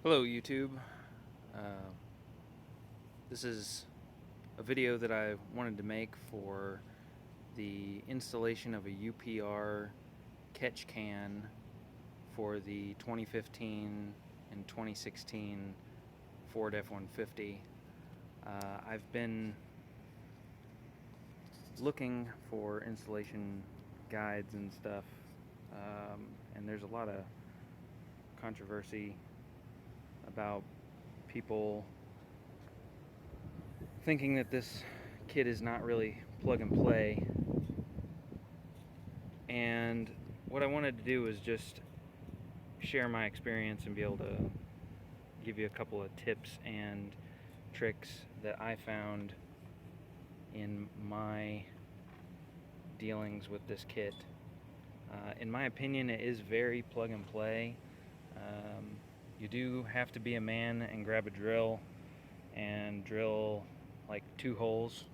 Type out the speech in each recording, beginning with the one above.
Hello YouTube. Uh, this is a video that I wanted to make for the installation of a UPR catch can for the 2015 and 2016 Ford F-150. I've been looking for installation guides and stuff, and there's a lot of controversy about people thinking that this kit is not really plug and play. And what I wanted to do was just share my experience and be able to give you a couple of tips and tricks that I found in my dealings with this kit. In my opinion, it is very plug and play. You do have to be a man and grab a drill and drill like 2 holes.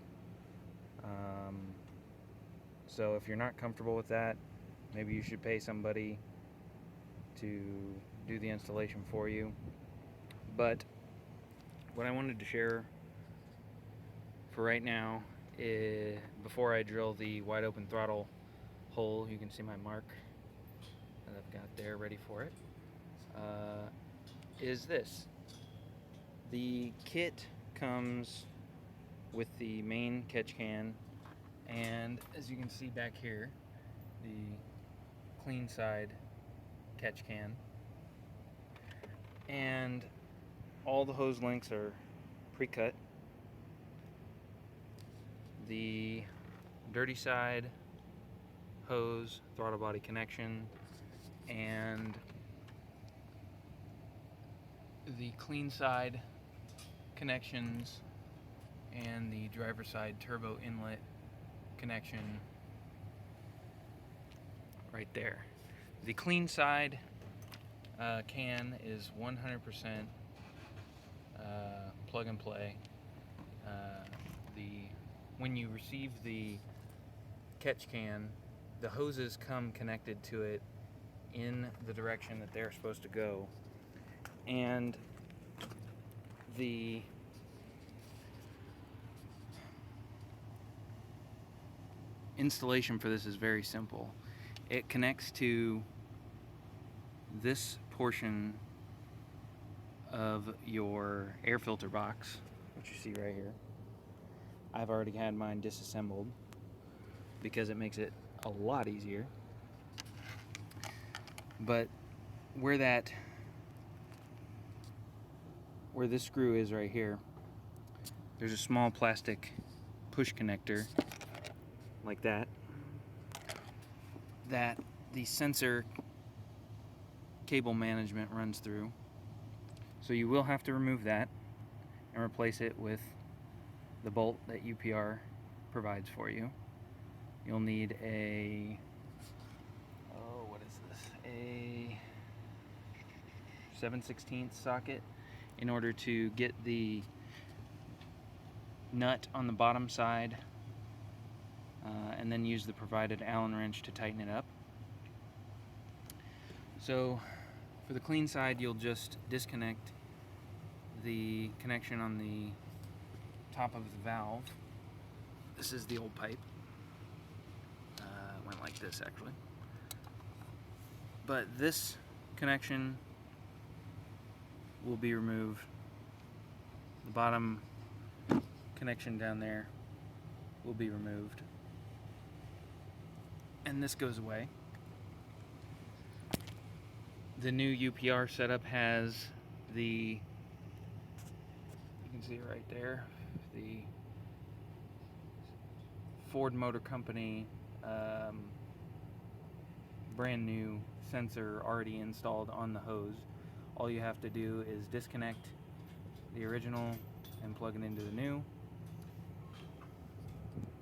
So if you're not comfortable with that, maybe you should pay somebody to do the installation for you. But what I wanted to share for right now is, before I drill the wide open throttle hole, you can see my mark that I've got there ready for it, is this. The kit comes with the main catch can, and as you can see back here, the clean side catch can, and all the hose links are pre-cut. The dirty side hose, throttle body connection, and the clean side connections and the driver side turbo inlet connection right there. The clean side can is 100% plug and play. When you receive the catch can, the hoses come connected to it in the direction that they're supposed to go, and the installation for this is very simple. It connects to this portion of your air filter box, which you see right here. I've already had mine disassembled because it makes it a lot easier. But where this screw is right here, there's a small plastic push connector like that the sensor cable management runs through. So you will have to remove that and replace it with the bolt that UPR provides for you. You'll need a, what is this? A 7/16 socket in order to get the nut on the bottom side, and then use the provided Allen wrench to tighten it up. So for the clean side, you'll just disconnect the connection on the top of the valve. This is the old pipe. It went like this actually. But this connection will be removed. The bottom connection down there will be removed. And this goes away. The new UPR setup has you can see it right there, the Ford Motor Company brand new sensor already installed on the hose. All you have to do is disconnect the original and plug it into the new,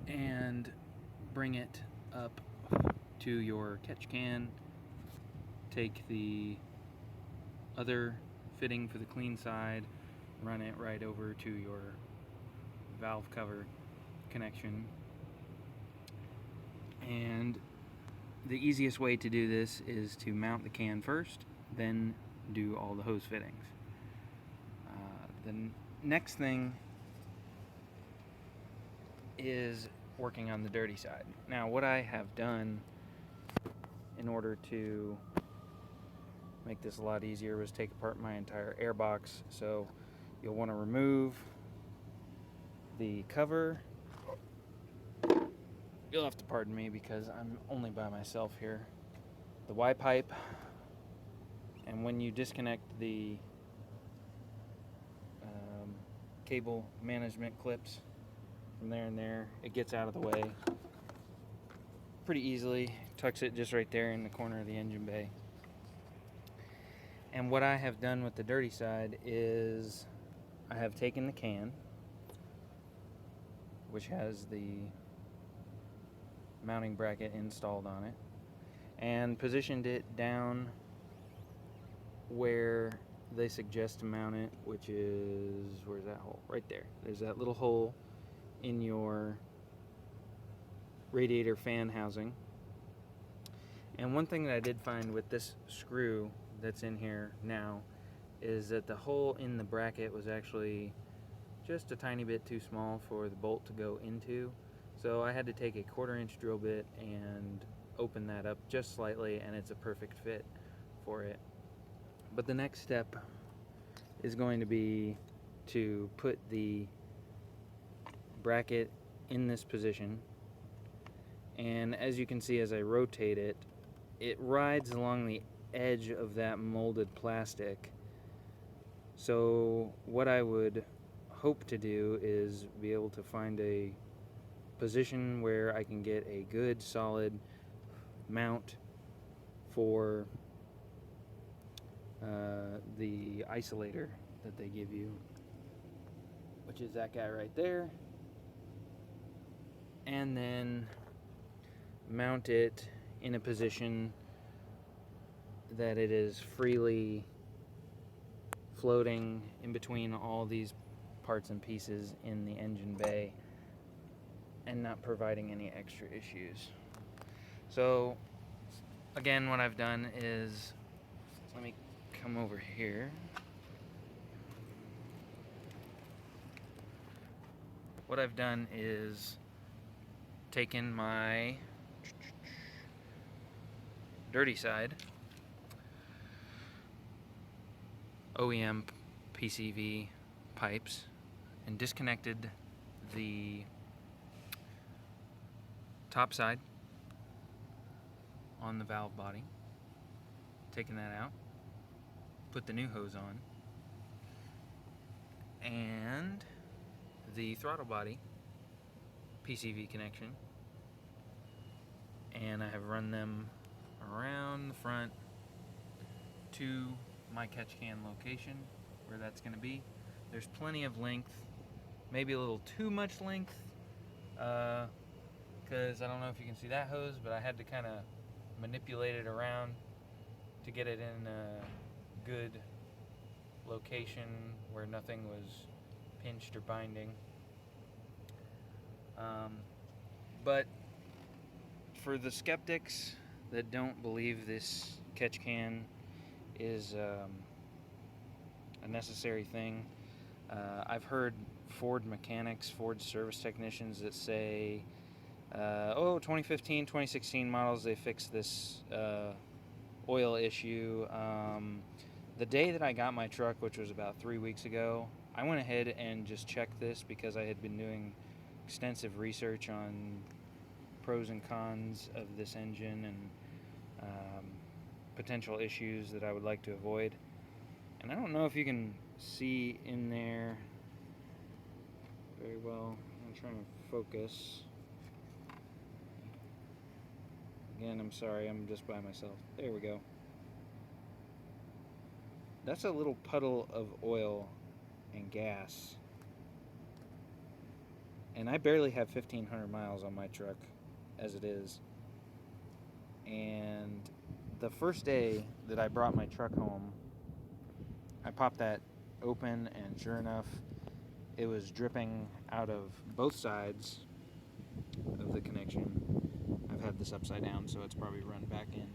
and bring it up to your catch can. Take the other fitting for the clean side, run it right over to your valve cover connection. And the easiest way to do this is to mount the can first, then do all the hose fittings. next thing is working on the dirty side. Now, what I have done in order to make this a lot easier was take apart my entire air box. So you'll want to remove the cover. You'll have to pardon me because I'm only by myself here. The Y pipe, and when you disconnect the cable management clips from there and there, it gets out of the way pretty easily. Tucks it just right there in the corner of the engine bay. And what I have done with the dirty side is I have taken the can, which has the mounting bracket installed on it, and positioned it down where they suggest to mount it, which is, where's that hole? Right there. There's that little hole in your radiator fan housing. And one thing that I did find with this screw that's in here now is that the hole in the bracket was actually just a tiny bit too small for the bolt to go into. So I had to take a 1/4-inch drill bit and open that up just slightly, and it's a perfect fit for it. But the next step is going to be to put the bracket in this position, and as you can see, as I rotate it, it rides along the edge of that molded plastic. So what I would hope to do is be able to find a position where I can get a good solid mount for the isolator that they give you, which is that guy right there, and then mount it in a position that it is freely floating in between all these parts and pieces in the engine bay and not providing any extra issues. So again, what I've done is, let me come over here. What I've done is taken my dirty side OEM PCV pipes and disconnected the top side on the valve body, taken that out, put the new hose on, and the throttle body PCV connection, and I have run them around the front to my catch can location where that's going to be. There's plenty of length, maybe a little too much length, because I don't know if you can see that hose, but I had to kind of manipulate it around to get it in a good location where nothing was pinched or binding. But for the skeptics that don't believe this catch can is a necessary thing, I've heard Ford mechanics, Ford service technicians that say, 2015, 2016 models, they fixed this oil issue. The day that I got my truck, which was about 3 weeks ago, I went ahead and just checked this because I had been doing extensive research on pros and cons of this engine and potential issues that I would like to avoid. And I don't know if you can see in there very well. I'm trying to focus. Again, I'm sorry, I'm just by myself. There we go. That's a little puddle of oil and gas. And I barely have 1,500 miles on my truck as it is. And the first day that I brought my truck home, I popped that open, and sure enough, it was dripping out of both sides of the connection. I've had this upside down, so it's probably run back in,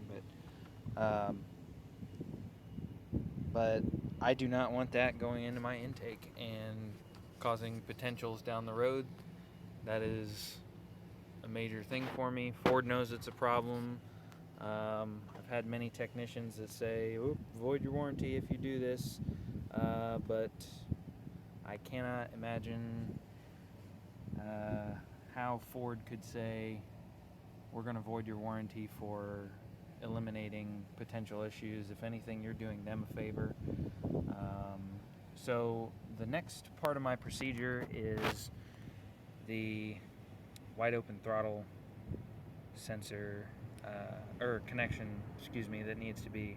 but I do not want that going into my intake and causing potentials down the road. That is a major thing for me. Ford knows it's a problem. I've had many technicians that say, void your warranty if you do this, but I cannot imagine how Ford could say, we're going to void your warranty for eliminating potential issues. If anything, you're doing them a favor. So the next part of my procedure is the wide open throttle sensor or connection, that needs to be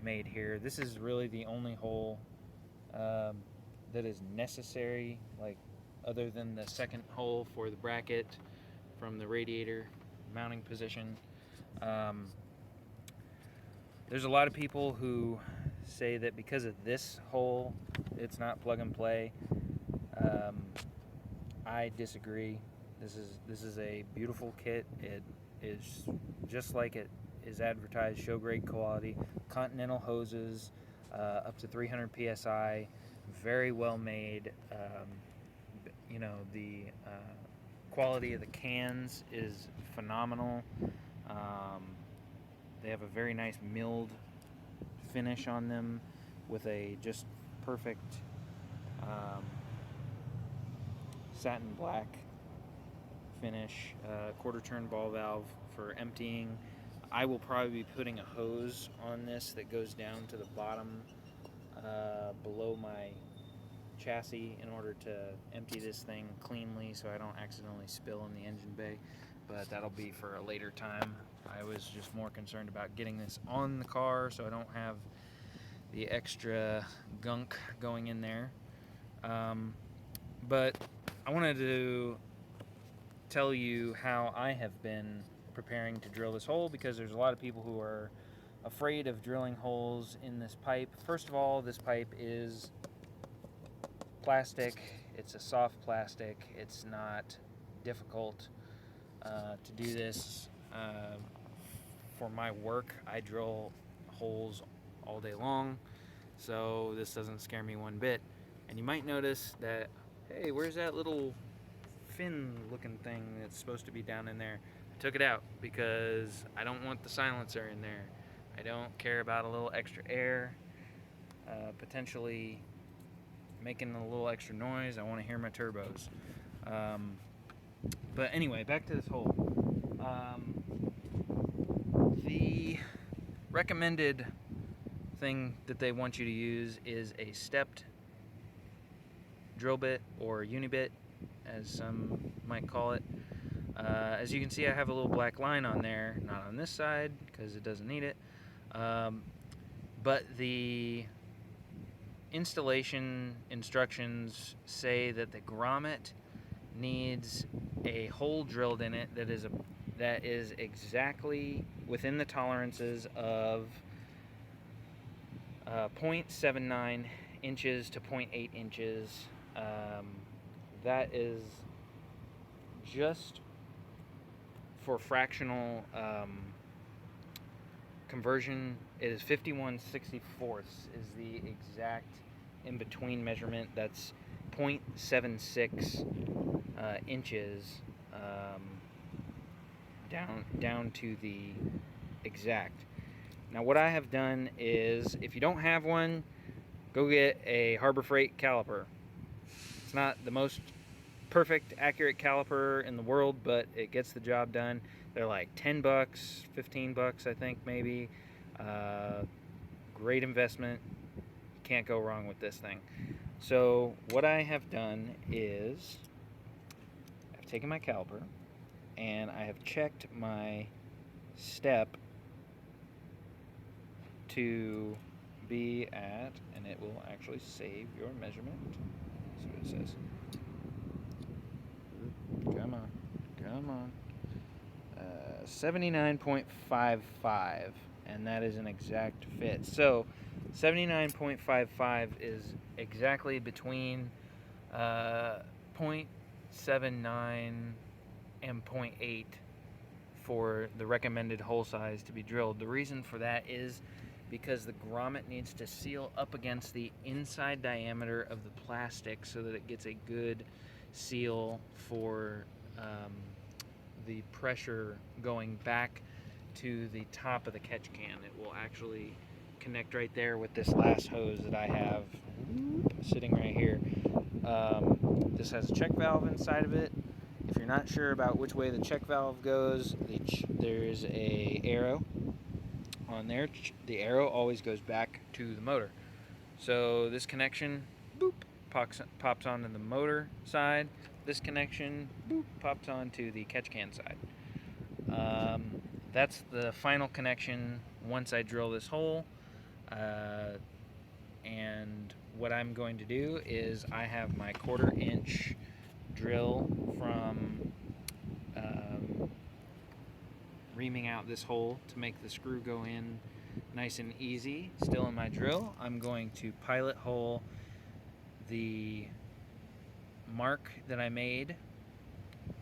made here. This is really the only hole that is necessary, like other than the second hole for the bracket from the radiator mounting position. There's a lot of people who say that because of this hole, it's not plug and play. I disagree. This is a beautiful kit. It is just like it is advertised, show grade quality, Continental hoses, up to 300 psi, very well made. The quality of the cans is phenomenal. They have a very nice milled finish on them with a just perfect satin black finish. Quarter turn ball valve for emptying. I will probably be putting a hose on this that goes down to the bottom below my chassis in order to empty this thing cleanly so I don't accidentally spill in the engine bay, but that'll be for a later time. I was just more concerned about getting this on the car so I don't have the extra gunk going in there. But I wanted to tell you how I have been preparing to drill this hole, because there's a lot of people who are afraid of drilling holes in this pipe. First of all, this pipe is plastic. It's a soft plastic. It's not difficult to do this. For my work, I drill holes all day long, so this doesn't scare me one bit. And you might notice that, hey, where's that little fin looking thing that's supposed to be down in there? I took it out because I don't want the silencer in there. I don't care about a little extra air potentially making a little extra noise. I want to hear my turbos. But anyway, back to this hole. The recommended thing that they want you to use is a stepped drill bit, or unibit as some might call it. As you can see, I have a little black line on there, not on this side because it doesn't need it, but the installation instructions say that the grommet needs a hole drilled in it that is exactly within the tolerances of 0.79 inches to 0.8 inches. That is just for fractional conversion. It is 51/64 is the exact in-between measurement. That's 0.76 inches down to the exact. Now what I have done is, if you don't have one, go get a Harbor Freight caliper. It's not the most perfect, accurate caliper in the world, but it gets the job done. They're like 10 bucks, 15 bucks, I think, maybe. Great investment. Can't go wrong with this thing. So what I have done is I've taken my caliper and I have checked my step to be at, and it will actually save your measurement. Let's see what it says. Come on. 79.55, and that is an exact fit. So 79.55 is exactly between 0.79 and 0.8 for the recommended hole size to be drilled. The reason for that is because the grommet needs to seal up against the inside diameter of the plastic so that it gets a good seal for the pressure going back to the top of the catch can. It will actually connect right there with this last hose that I have sitting right here. This has a check valve inside of it. If you're not sure about which way the check valve goes, there's a arrow on there. The arrow always goes back to the motor. So this connection, boop, pops onto the motor side. This connection, boop, pops onto the catch can side. That's the final connection once I drill this hole. And what I'm going to do is I have my 1/4 inch drill from reaming out this hole to make the screw go in nice and easy. Still in my drill, I'm going to pilot hole the mark that I made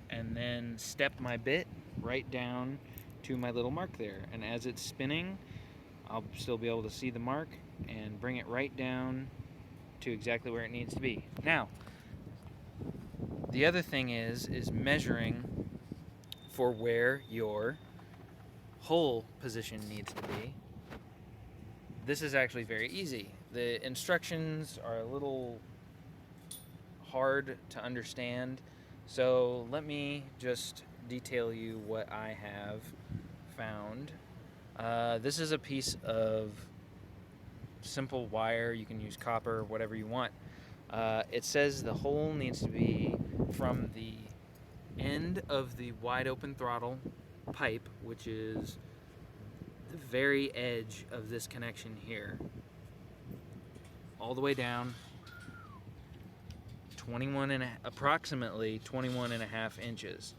and then step my bit right down to my little mark there. And as it's spinning, I'll still be able to see the mark and bring it right down to exactly where it needs to be. Now, the other thing is measuring for where your hole position needs to be. This is actually very easy. The instructions are a little hard to understand, so let me just detail you what I have found. This is a piece of simple wire. You can use copper, whatever you want. It says the hole needs to be from the end of the wide open throttle pipe, which is the very edge of this connection here, all the way down approximately 21.5 inches.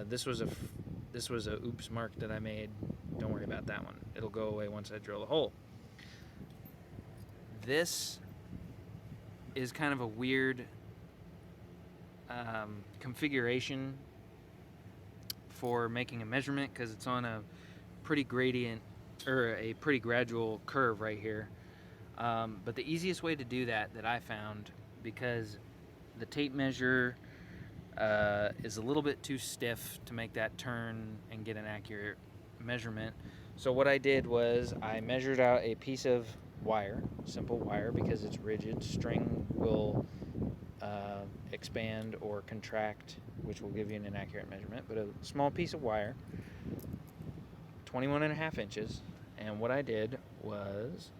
This was a oops mark that I made. Don't worry about that one. It'll go away once I drill a hole. This is kind of a weird configuration for making a measurement because it's on a pretty gradient or a pretty gradual curve right here. But the easiest way to do that I found, because the tape measure is a little bit too stiff to make that turn and get an accurate measurement. So what I did was I measured out a piece of wire, simple wire, because it's rigid. String will expand or contract, which will give you an inaccurate measurement, but a small piece of wire, 21.5 inches. And what I did was,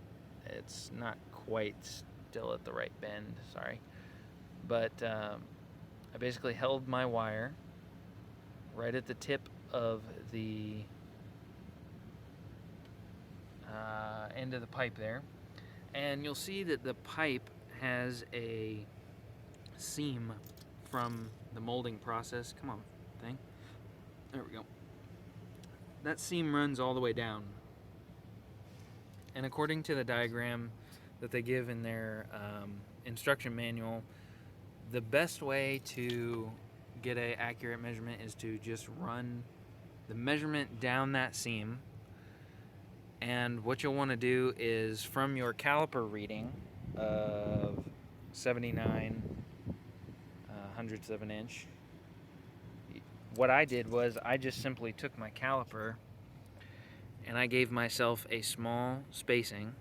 it's not quite still at the right bend, sorry, but I basically held my wire right at the tip of the end of the pipe there, and you'll see that the pipe has a seam from the molding process. Come on, thing. There we go. That seam runs all the way down, and according to the diagram that they give in their instruction manual, the best way to get an accurate measurement is to just run the measurement down that seam. And what you'll want to do is, from your caliper reading of 79 hundredths of an inch, what I did was I just simply took my caliper and I gave myself a small spacing.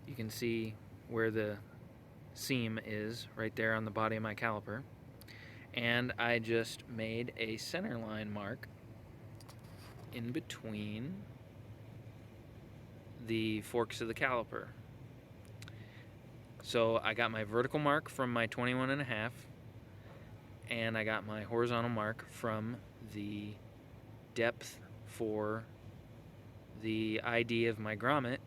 You can see where the seam is right there on the body of my caliper, and I just made a center line mark in between the forks of the caliper. So I got my vertical mark from my 21.5, and I got my horizontal mark from the depth for the ID of my grommet,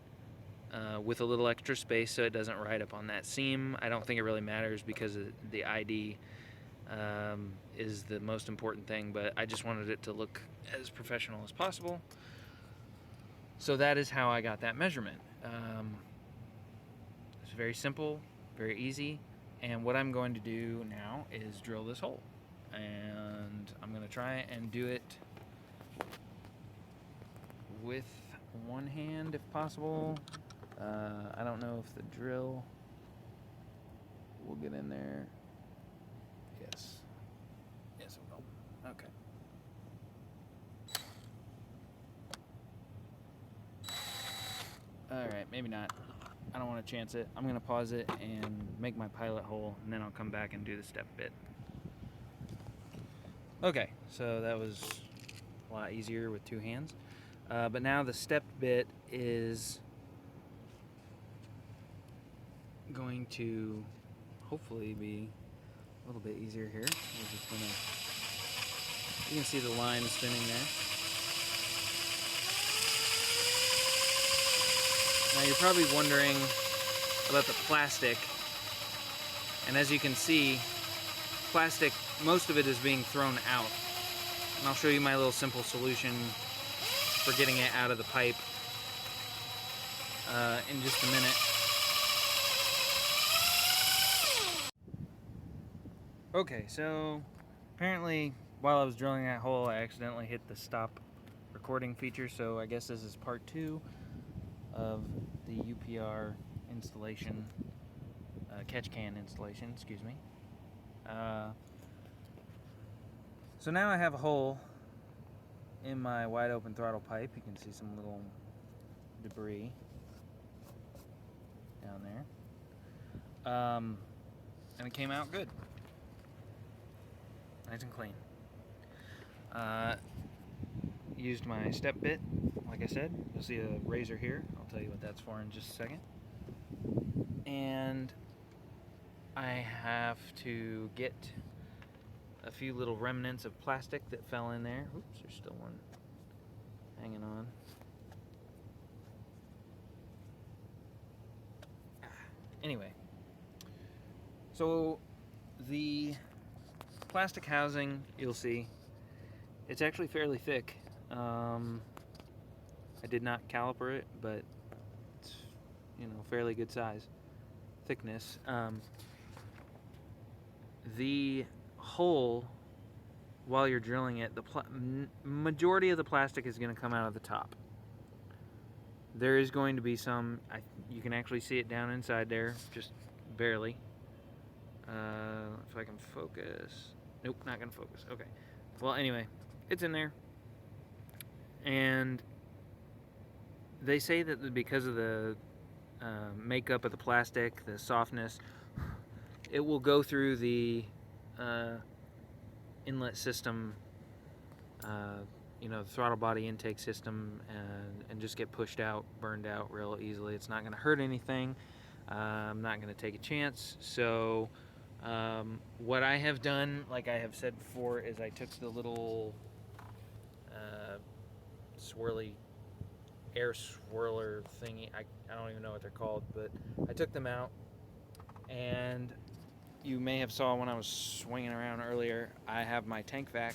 with a little extra space so it doesn't ride up on that seam. I don't think it really matters because the ID is the most important thing, but I just wanted it to look as professional as possible. So that is how I got that measurement. It's very simple, very easy, and what I'm going to do now is drill this hole, and I'm going to try and do it with one hand if possible. I don't know if the drill will get in there. Yes. Yes, it will. Okay. Alright, maybe not. I don't want to chance it. I'm going to pause it and make my pilot hole, and then I'll come back and do the step bit. Okay, so that was a lot easier with two hands. But now the step bit is going to hopefully be a little bit easier here. We're just gonna, you can see the line spinning there. Now you're probably wondering about the plastic, and as you can see, plastic, most of it is being thrown out. And I'll show you my little simple solution for getting it out of the pipe in just a minute. Okay, so apparently while I was drilling that hole, I accidentally hit the stop recording feature, so I guess this is part 2 of the UPR installation, catch can installation, excuse me. So now I have a hole in my wide open throttle pipe. You can see some little debris down there. And it came out good. Nice and clean. Used my step bit, like I said. You'll see a razor here. I'll tell you what that's for in just a second. And I have to get a few little remnants of plastic that fell in there. Oops, there's still one hanging on. Anyway, so the plastic housing, you'll see, it's actually fairly thick. I did not caliper it, but it's, you know, fairly good size, thickness. The hole, while you're drilling it, the majority of the plastic is going to come out of the top. There is going to be some, you can actually see it down inside there, just barely. If I can focus. Nope, not going to focus. Okay. Well, anyway, it's in there. And they say that because of the makeup of the plastic, the softness, it will go through the inlet system, you know, the throttle body intake system, and just get pushed out, burned out real easily. It's not going to hurt anything. I'm not going to take a chance. So what I have done, like I have said before, is I took the little swirly air swirler thingy. I don't even know what they're called, but I took them out, and you may have saw when I was swinging around earlier, I have my tank vac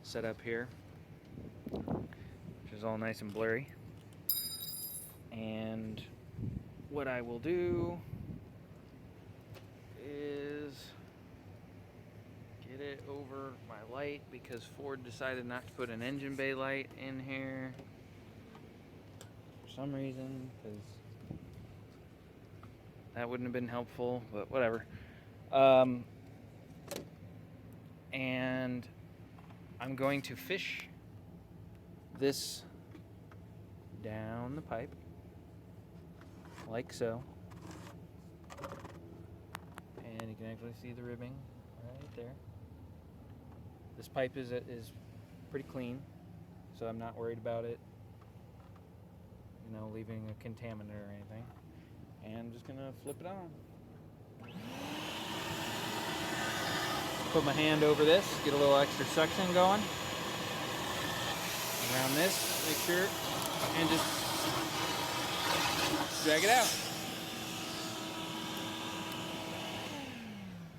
set up here, which is all nice and blurry. And what I will do is get it over my light, because Ford decided not to put an engine bay light in here for some reason, because that wouldn't have been helpful, but whatever. And I'm going to fish this down the pipe, like so. And you can actually see the ribbing right there. This pipe is pretty clean, so I'm not worried about it, you know, leaving a contaminant or anything. And I'm just gonna flip it on. Put my hand over this, get a little extra suction going around this, make sure, and just drag it out.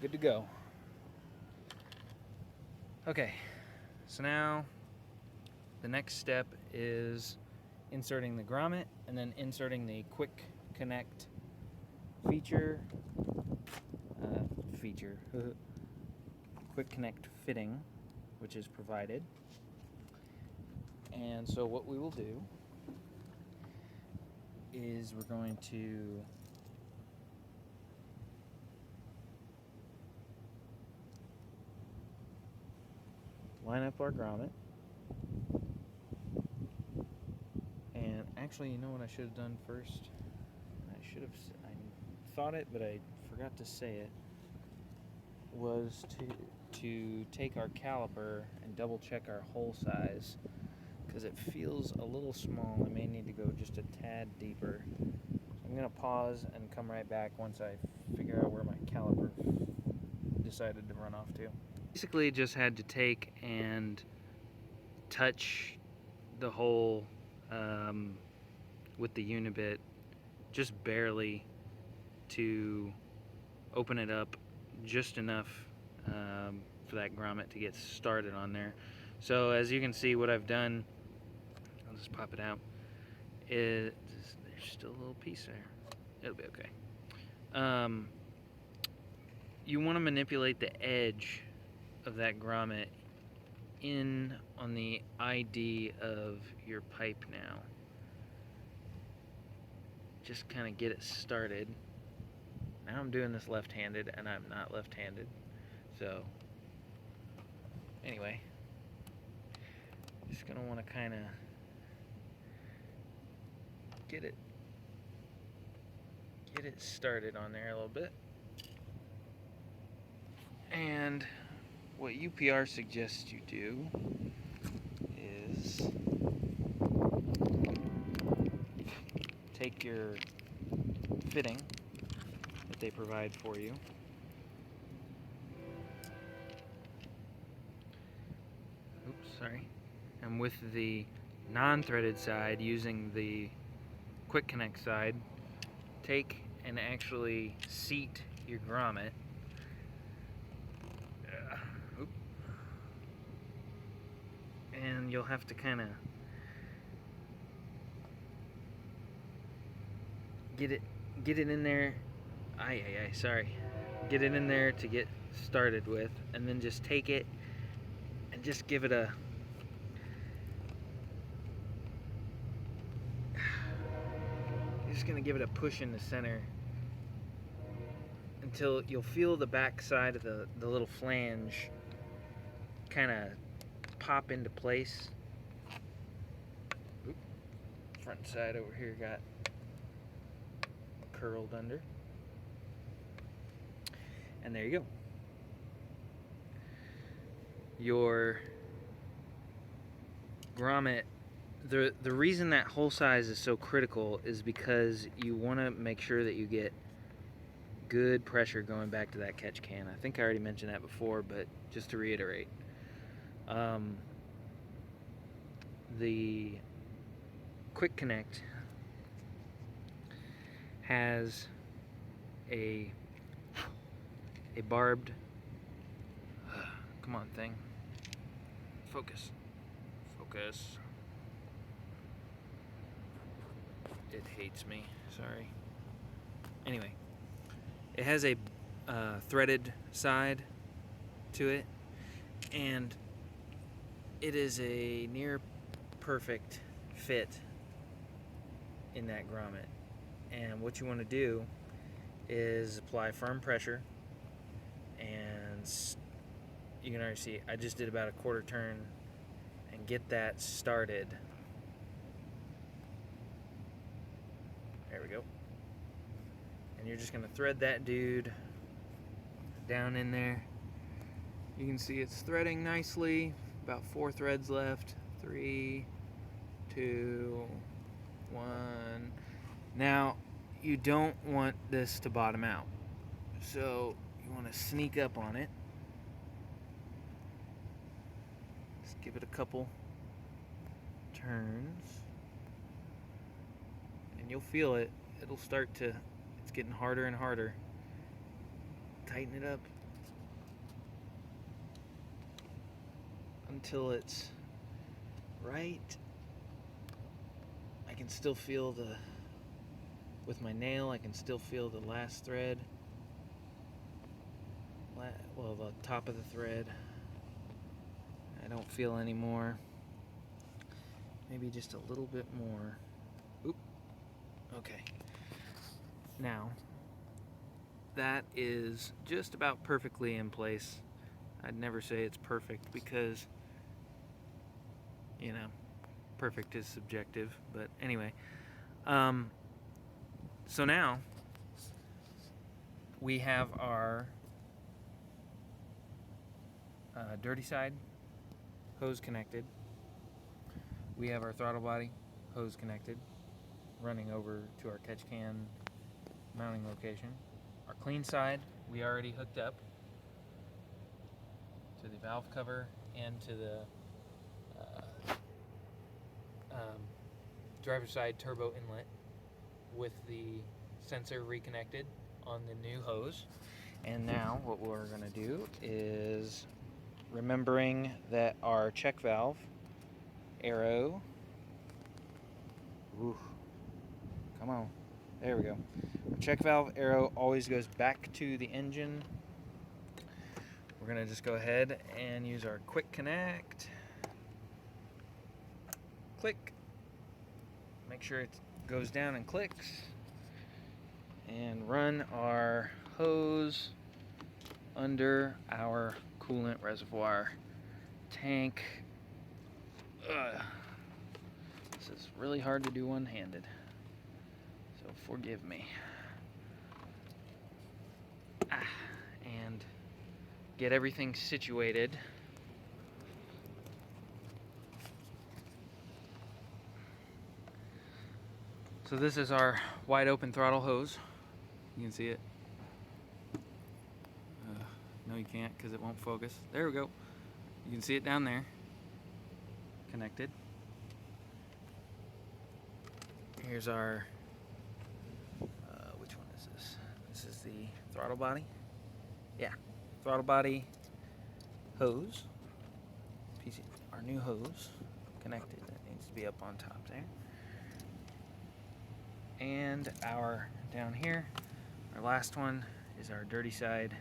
Good to go. Okay, so now the next step is inserting the grommet and then inserting the quick connect quick connect fitting, which is provided. And so what we will do is we're going to line up our grommet. And actually, you know what I should have done first? I thought it, but I forgot to say it, was to take our caliper and double check our hole size, because it feels a little small. I may need to go just a tad deeper. So I'm going to pause and come right back once I figure out where my caliper decided to run off to. Basically just had to take and touch the hole with the unibit just barely to open it up just enough for that grommet to get started on there. So as you can see, what I've done, I'll just pop it out, is there's still a little piece there. It'll be okay. You want to manipulate the edge of that grommet in on the ID of your pipe now. Just kind of get it started. Now I'm doing this left-handed, and I'm not left-handed. So, anyway, just gonna want to kind of get it started on there a little bit. And what UPR suggests you do is take your fitting that they provide for you, and with the non-threaded side, using the quick connect side, take and actually seat your grommet. And you'll have to kind of get it in there. Sorry. Get it in there to get started with, and then just take it and just give it a gonna give it a push in the center until you'll feel the back side of the little flange kind of pop into place. Oop. Front side over here got curled under. And there you go. Your grommet, the reason that hole size is so critical is because you want to make sure that you get good pressure going back to that catch can. I think I already mentioned that before, but just to reiterate, the quick connect has a barbed, come on thing, focus, it hates me, sorry. Anyway, it has a threaded side to it, and it is a near perfect fit in that grommet. And what you want to do is apply firm pressure, and you can already see I just did about a quarter turn, and get that started. There we go. And you're just going to thread that dude down in there. You can see it's threading nicely. About 4 threads left. 3, 2, 1. Now, you don't want this to bottom out, so you want to sneak up on it. Just give it a couple turns, and you'll feel it. It'll start to, it's getting harder and harder. Tighten it up until it's right. I can still feel with my nail, I can still feel the last thread. Well, the top of the thread. I don't feel any more. Maybe just a little bit more. Oop. Okay. Now, that is just about perfectly in place. I'd never say it's perfect because, you know, perfect is subjective. But anyway, so now we have our dirty side hose connected. We have our throttle body hose connected, running over to our catch can mounting location. Our clean side we already hooked up to the valve cover and to the driver's side turbo inlet with the sensor reconnected on the new hose. And now what we're going to do is, remembering that our check valve arrow, come on, there we go. Our check valve arrow always goes back to the engine. We're going to just go ahead and use our quick connect. Click. Make sure it goes down and clicks. And run our hose under our coolant reservoir tank. This is really hard to do one-handed, so forgive me. And get everything situated. So this is our wide open throttle hose. You can see it. No, you can't because it won't focus. There we go. You can see it down there. Connected. Here's our, which one is this? This is the throttle body. Yeah, throttle body hose. Our new hose connected. That needs to be up on top there. And our, down here, our last one is our dirty side.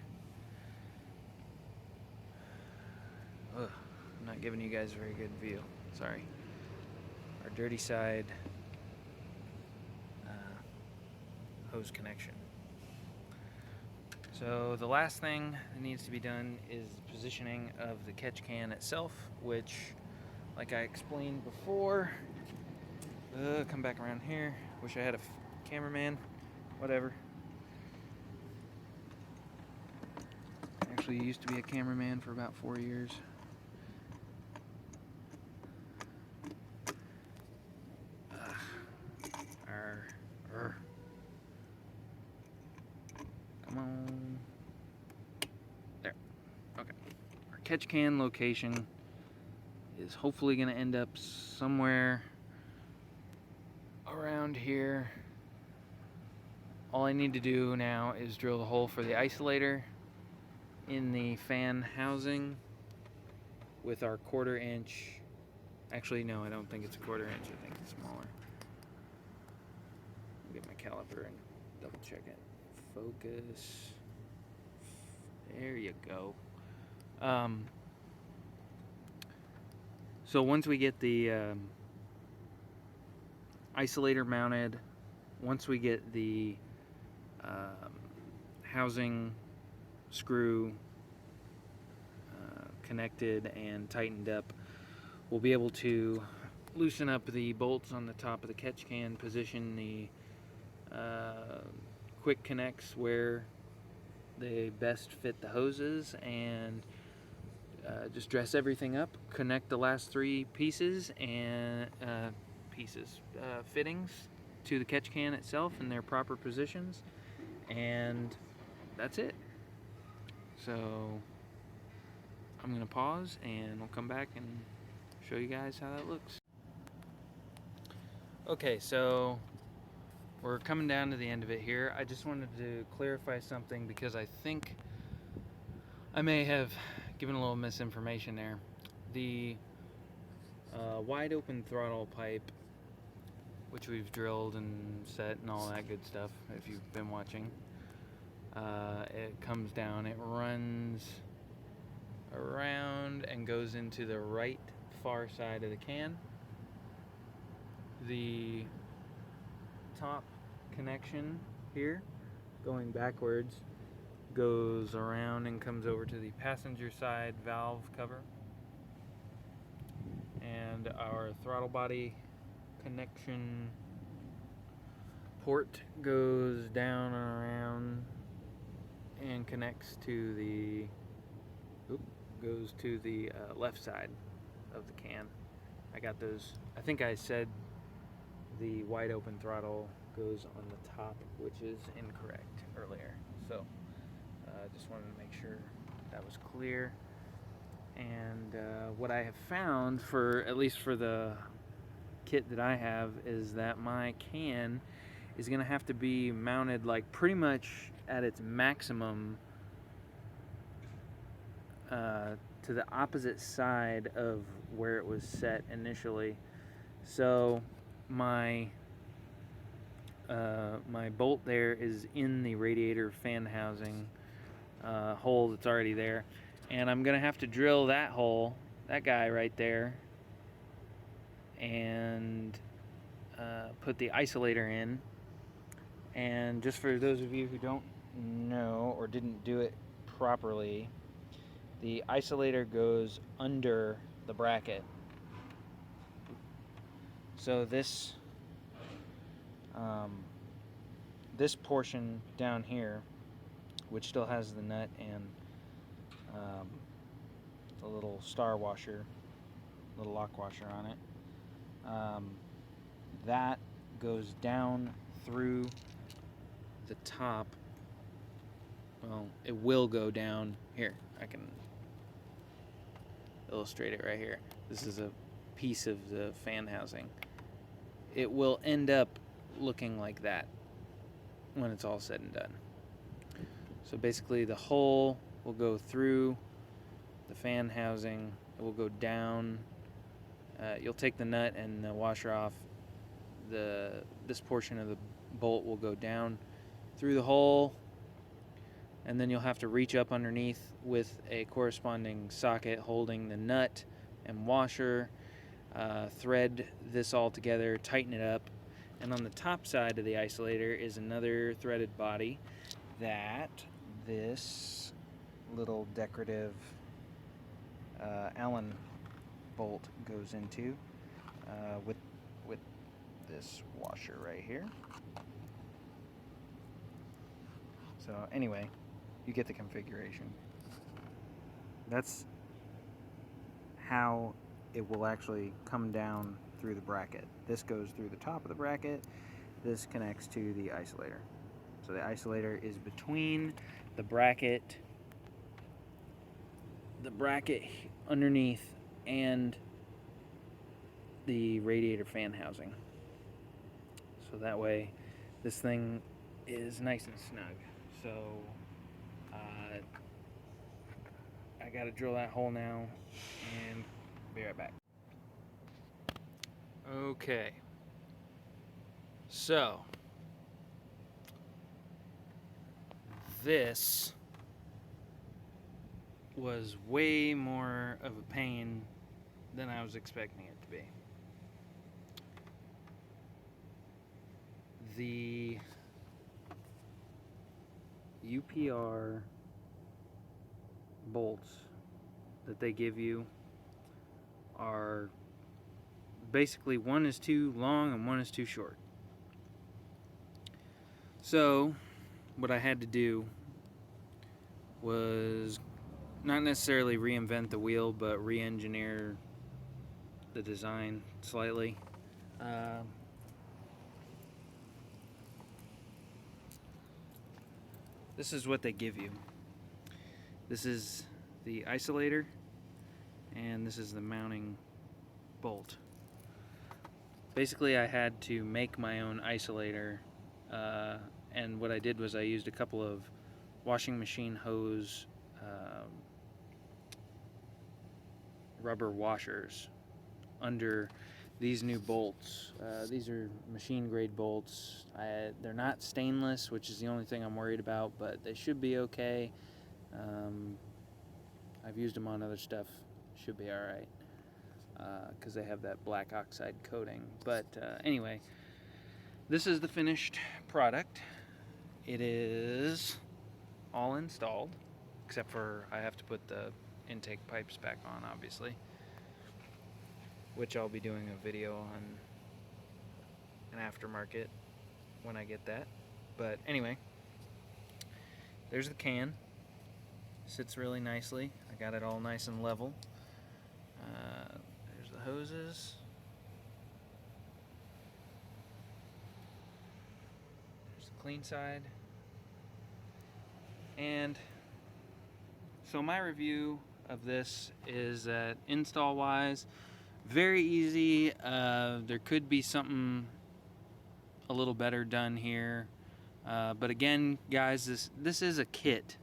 Ugh, I'm not giving you guys a very good view. Sorry. Our dirty side hose connection. So the last thing that needs to be done is positioning of the catch can itself, which, like I explained before, come back around here. Wish I had a cameraman. Whatever. Actually used to be a cameraman for about 4 years. Come on. There. Okay. Our catch can location is hopefully going to end up somewhere around here. All I need to do now is drill the hole for the isolator in the fan housing with our 1/4 inch. Actually, no, I don't think it's a 1/4 inch. I think it's smaller. I'll get my caliper and double check it. Focus. There you go. So once we get the isolator mounted, once we get the housing screw connected and tightened up, we'll be able to loosen up the bolts on the top of the catch can, position the quick connects where they best fit the hoses, and just dress everything up, connect the last 3 pieces and fittings to the catch can itself in their proper positions, and that's it. So I'm gonna pause and we'll come back and show you guys how that looks. Okay, so we're coming down to the end of it here. I just wanted to clarify something because I think I may have given a little misinformation there. The wide open throttle pipe, which we've drilled and set and all that good stuff if you've been watching, it comes down, it runs around and goes into the right far side of the can. The top connection here, going backwards, goes around and comes over to the passenger side valve cover. And our throttle body connection port goes down and around and connects to the left side of the can. I got those. I think I said the wide open throttle goes on the top, which is incorrect earlier. So just wanted to make sure that was clear. And what I have found, for at least for the kit that I have, is that my can is going to have to be mounted like pretty much at its maximum to the opposite side of where it was set initially. So my bolt there is in the radiator fan housing hole that's already there, and I'm gonna have to drill that hole, that guy right there, and put the isolator in. And just for those of you who don't know or didn't do it properly, the isolator goes under the bracket. So this this portion down here, which still has the nut and the little star washer, little lock washer on it, that goes down through the top. Well, it will go down here. I can illustrate it right here. This is a piece of the fan housing. It will end up looking like that when it's all said and done. So basically the hole will go through the fan housing, it will go down. You'll take the nut and the washer off. This portion of the bolt will go down through the hole, and then you'll have to reach up underneath with a corresponding socket holding the nut and washer, thread this all together, tighten it up, and on the top side of the isolator is another threaded body that this little decorative Allen bolt goes into with this washer right here. So anyway, you get the configuration. That's how it will actually come down through the bracket. This goes through the top of the bracket. This connects to the isolator. So the isolator is between the bracket underneath and the radiator fan housing. So that way this thing is nice and snug. So I gotta drill that hole now and be right back. Okay, so this was way more of a pain than I was expecting it to be. The UPR bolts that they give you are basically, one is too long and one is too short. So what I had to do was not necessarily reinvent the wheel, but re-engineer the design slightly. This is what they give you. This is the isolator, and this is the mounting bolt. Basically, I had to make my own isolator, and what I did was I used a couple of washing machine hose rubber washers under these new bolts. These are machine grade bolts. They're not stainless, which is the only thing I'm worried about, but they should be okay. I've used them on other stuff. Should be alright, because they have that black oxide coating. But anyway, This is the finished product. It is all installed, except for I have to put the intake pipes back on, obviously, which I'll be doing a video on an aftermarket when I get that. But anyway, there's the can. Sits really nicely. I got it all nice and level. There's the hoses. There's the clean side. And so my review of this is that install wise, very easy. There could be something a little better done here. But again, guys, this is a kit.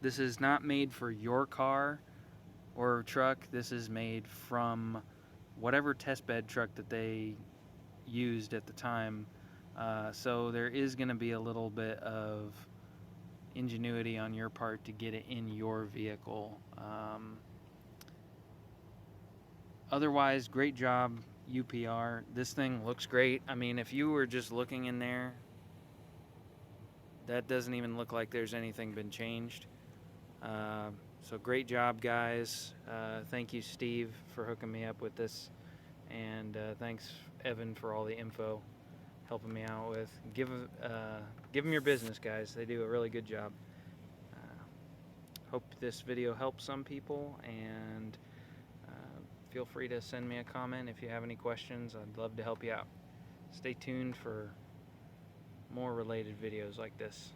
This is not made for your car or truck. This is made from whatever test bed truck that they used at the time. So there is going to be a little bit of ingenuity on your part to get it in your vehicle. Otherwise, great job, UPR. This thing looks great. I mean, if you were just looking in there, that doesn't even look like there's anything been changed. So great job, guys. Thank you, Steve, for hooking me up with this. And thanks, Evan, for all the info helping me out with. Give them your business, guys. They do a really good job. Hope this video helps some people, and feel free to send me a comment if you have any questions. I'd love to help you out. Stay tuned for more related videos like this.